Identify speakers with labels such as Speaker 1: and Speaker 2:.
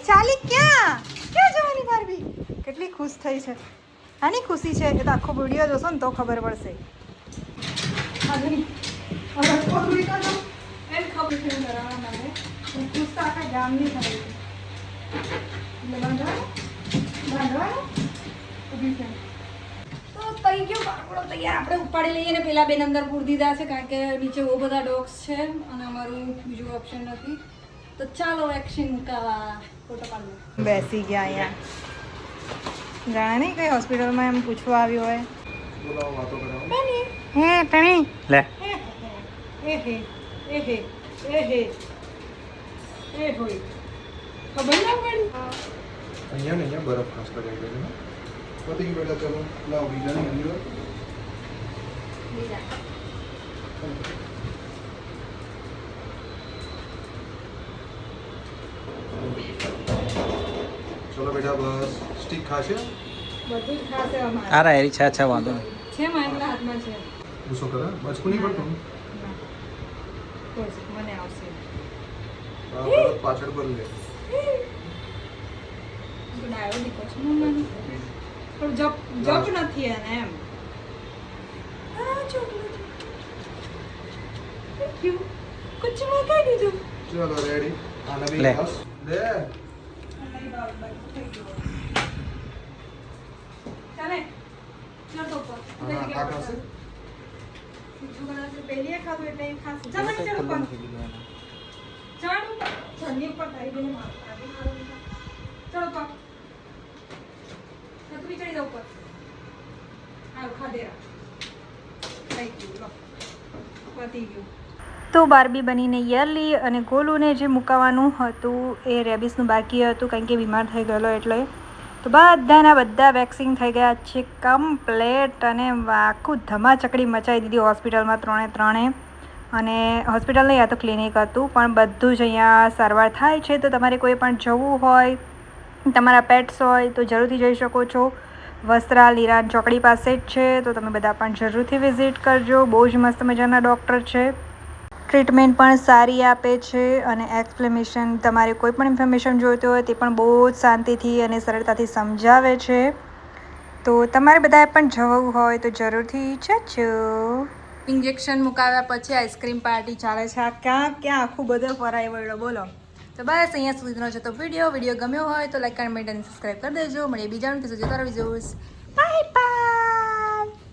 Speaker 1: ચાલી ક્યાં જવાની બાર્બી? કેટલી ખુશ થઈ છે. આની ખુશી છે એ તો આખો વિડીયો જોશો ને તો ખબર પડશે. ખુશ તો આખા ગામની થઈ તો થઈ ગયો બાળકો તૈયાર. આપણે ઉપાડી લઈએ ને પેલા બેન અંદર પૂરી દીધા છે કારણ કે નીચે બહુ બધા ડોગ્સ છે અને અમારું બીજું ઓપ્શન નથી. તો ચાલો વેક્સિન મુકાવા. ફોટો પાડો. બેસી ગયા અહીંયા. જાણે નહીં કઈ હોસ્પિટલમાં એમ પૂછવા આવ્યો હોય. હે ટણી
Speaker 2: લે
Speaker 1: એ હોય ખબર ના પડી.
Speaker 3: અહીંયા ને અહીંયા બરફ ખાસ કરી દે છે. પતી ગયું બેટા. ચલો લાવો બીજા ની અંદર. ચલો બેટા બસ સ્ટીક ખાશે.
Speaker 1: બધું જ ખાશે અમારે.
Speaker 2: આ રા એરી છે વાંધો નહીં.
Speaker 1: છે મારા હાથમાં છે.
Speaker 3: ગુસ્સો કરે બચકું નહીં પડતું.
Speaker 1: બસ મને આવશે.
Speaker 3: બરફ પાછળ પર લે.
Speaker 1: ડાયો દીકો છે મમ્માનો. પણ જપ નથી એને એમ. આ ચોકલેટ. Thank you. કુછ માં કાઈ દીધું.
Speaker 3: ચલો રેડી. આ નવી
Speaker 2: લે.
Speaker 3: બસ લે.
Speaker 1: ચાલે. ચલ તો પર.
Speaker 3: હા આ ખાશે.
Speaker 1: પહેલી ખાધું એટલે એમ ખાશે. ચાલો ચલો પર. ચાલો. જલ્દી પર તારી બેને મારતા. ચલો પર. તું બી ચડી જાવ પર. આવ ખાધે રા. થઈ ગયું લો. પતી ગયું. તો બાર્બી બનીને યરલી અને ગોલુને જે મુકાવાનું હતું એ રેબિસનું બાકી હતું કારણ કે બીમાર થઈ ગયેલો એટલે. તો બધા વેક્સિન થઈ ગયા છે કમ્પ્લેટ અને આખું ધમાચકડી મચાવી દીધી હોસ્પિટલમાં ત્રણે. અને હોસ્પિટલ નહીં આ તો ક્લિનિક હતું પણ બધું જ અહીંયા સારવાર થાય છે. તો તમારે કોઈ પણ જવું હોય તમારા પેટ્સ હોય તો જરૂરથી જઈ શકો છો. વસ્ત્રા લીરાન ચોકડી પાસે જ છે તો તમે બધા પણ જરૂરથી વિઝિટ કરજો. બહુ જ મસ્ત મજાના ડૉક્ટર છે. ટ્રીટમેન્ટ પણ સારી આપે છે અને એક્સપ્લેનેશન તમારે કોઈ પણ ઇન્ફોર્મેશન જોઈતી હોય તે પણ બહુ જ શાંતિથી અને સરળતાથી સમજાવે છે. તો તમારે બધાએ પણ જવું હોય તો જરૂરથી જજો. ઇન્જેક્શન મુકાવ્યા પછી આઈસ્ક્રીમ પાર્ટી ચાલે છે. આ ક્યાં આખું બધો ફરાઈ વળ્યો બોલો. તો બસ અહીંયા સુધીનો છે તો વિડીયો ગમ્યો હોય તો લાઈક કમેન્ટ અને સબસ્ક્રાઈબ કરી દેજો. મળીએ બીજા વિડીયો જોતા રહેજો.